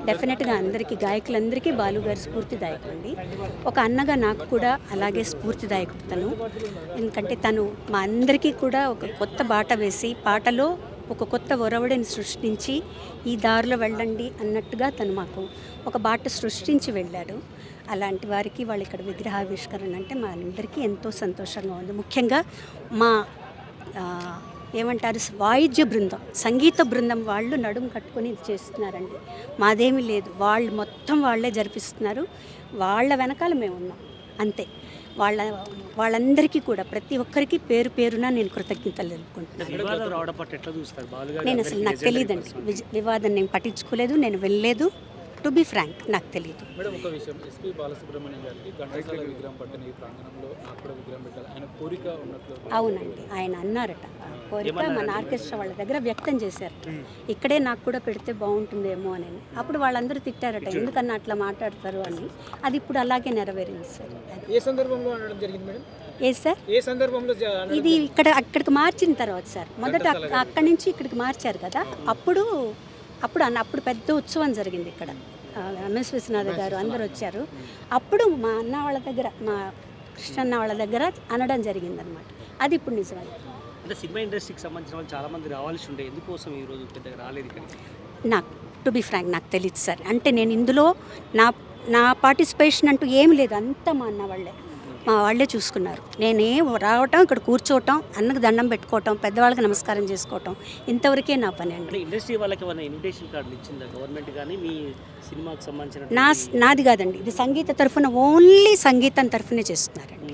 డెఫినెట్గా అందరికీ గాయకులందరికీ బాలుగారు స్ఫూర్తిదాయకం అండి. ఒక అన్నగా నాకు కూడా అలాగే స్ఫూర్తిదాయకుడు తను. ఎందుకంటే తను మా అందరికీ కూడా ఒక కొత్త బాట వేసి పాటలో ఒక కొత్త ఒరవడిని సృష్టించి ఈ దారిలో వెళ్ళండి అన్నట్టుగా తను మాకు ఒక బాట సృష్టించి వెళ్ళాడు. అలాంటి వారికి వాళ్ళు ఇక్కడ విగ్రహావిష్కరణ అంటే మా అందరికీ ఎంతో సంతోషంగా ఉంది. ముఖ్యంగా మా ఏమంటారు వాయిద్య బృందం, సంగీత బృందం వాళ్ళు నడుము కట్టుకొని ఇది చేస్తున్నారండి. మాదేమీ లేదు, వాళ్ళు మొత్తం వాళ్ళే జరిపిస్తున్నారు. వాళ్ళ వెనకాల మేము ఉన్నాం అంతే. వాళ్ళందరికీ కూడా ప్రతి ఒక్కరికి పేరు పేరున నేను కృతజ్ఞతలు తెలుపుకుంటున్నాను. నేను అసలు నాకు తెలియదండి, వివాదం నేను పట్టించుకోలేదు, నేను వెళ్ళలేదు. టు బి ఫ్రాంక్ నాకు తెలియదు. మేడం ఒక విషయం, ఎస్పీ బాలసుబ్రహ్మణ్యం గారికి ఘంటసాల విగ్రహం పట్టిన ఈ ప్రాంగణంలో నాకు కూడా విగ్రహం పెట్టాలి ఆయన కోరిక ఉన్నట్లు. అవునండి, ఆయన అన్నారట కోరిక మన ఆర్కెస్ట్రా వాళ్ళ దగ్గర వ్యక్తం చేశారు. ఇక్కడే నాకు కూడా పెడితే బాగుంటుందేమో అని. అప్పుడు వాళ్ళందరూ తిట్టారట, ఎందుకన్నా అట్లా మాట్లాడతారు అని. అది ఇప్పుడు అలాగే నెరవేరింది సార్. ఏ సందర్భంలో అనడం జరిగింది మేడం? ఏ సార్, ఏ సందర్భంలో ఇది అక్కడికి మార్చిన తర్వాత సార్, మొదట అక్కడి నుంచి ఇక్కడికి మార్చారు కదా, అప్పుడు పెద్ద ఉత్సవం జరిగింది ఇక్కడ. ఎంఎస్ విశ్వనాథ్ గారు అందరూ వచ్చారు. అప్పుడు మా అన్న వాళ్ళ దగ్గర, మా కృష్ణన్న వాళ్ళ దగ్గర అనడం జరిగిందనమాట. అది ఇప్పుడు నిజమే. అంటే సినిమా ఇండస్ట్రీకి సంబంధించిన వాళ్ళు చాలామంది రావాల్సి ఉండే, ఎందుకోసం ఈరోజు పెద్దగా రాలేదు ఇక్కడ? నాకు టు బి ఫ్రాంక్ నాకు తెలియదు సార్. అంటే నేను ఇందులో నా పార్టిసిపేషన్ అంటూ ఏమి లేదు, అంతా మా అన్న వాళ్ళే, మా వాళ్ళే చూసుకున్నారు. నేనేం రావటం, ఇక్కడ కూర్చోవటం, అన్నకు దండం పెట్టుకోవటం, పెద్దవాళ్ళకి నమస్కారం చేసుకోవటం, ఇంతవరకే నా పని అండి. ఇండస్ట్రీ వాళ్ళకి ఏమైనా ఇన్విటేషన్ కార్డులు ఇచ్చిందా గవర్నమెంట్ కానీ మీ సినిమాకి సంబంధించిన? నాది కాదండి, ఇది సంగీత తరఫున, ఓన్లీ సంగీతం తరఫునే చేస్తున్నారండి.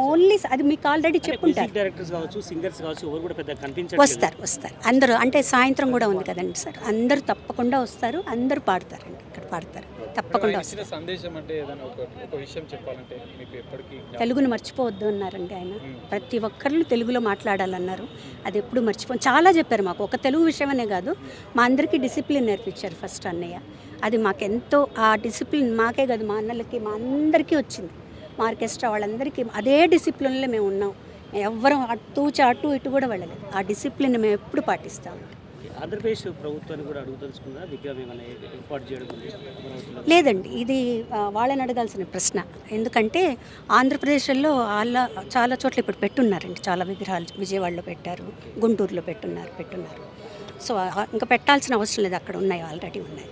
ఓన్లీ అది మీకు ఆల్రెడీ చెప్పుంటారు. డైరెక్టర్స్ కావచ్చు, సింగర్స్ కావచ్చు, ఎవరు కూడా పెద్ద కనిపించారు. వస్తారు అందరూ. అంటే సాయంత్రం కూడా ఉంది కదండి సార్, అందరూ తప్పకుండా వస్తారు, అందరూ పాడతారండి, ఇక్కడ పాడతారు తప్పకుండా. సందేశం అంటే ఏదైనా ఒక విషయం చెప్పాలంటే మీకు ఎప్పటికీ తెలుగును మర్చిపోవద్దు అన్నారండి ఆయన. ప్రతి ఒక్కరు తెలుగులో మాట్లాడాలన్నారు, అది ఎప్పుడు మర్చిపోయి చాలా చెప్పారు మాకు. ఒక తెలుగు విషయమనే కాదు, మా అందరికీ డిసిప్లిన్ నేర్పించారు ఫస్ట్ అన్నయ్య. అది మాకెంతో, ఆ డిసిప్లిన్ మాకే కాదు, మా అన్నలకి, మా అందరికీ వచ్చింది. మా ఆర్కెస్ట్రా వాళ్ళందరికీ అదే డిసిప్లిన్లో మేము ఉన్నాం. ఎవ్వరం అటు ఇటు కూడా వెళ్ళలేదు. ఆ డిసిప్లిన్ మేము ఎప్పుడు పాటిస్తాము. ఆంధ్రప్రదేశ్ ప్రభుత్వాన్ని కూడా అడుగుదలుచుకుందా విగ్రహం ఏమైనా ఏర్పాటు చేయడం? లేదండి, ఇది వాళ్ళని అడగాల్సిన ప్రశ్న. ఎందుకంటే ఆంధ్రప్రదేశ్లో చాలా చోట్ల ఇప్పుడు పెట్టున్నారండి, చాలా విగ్రహాలు. విజయవాడలో పెట్టారు, గుంటూరులో పెట్టున్నారు. సో ఇంకా పెట్టాల్సిన అవసరం లేదు, అక్కడ ఉన్నాయి, ఆల్రెడీ ఉన్నాయి.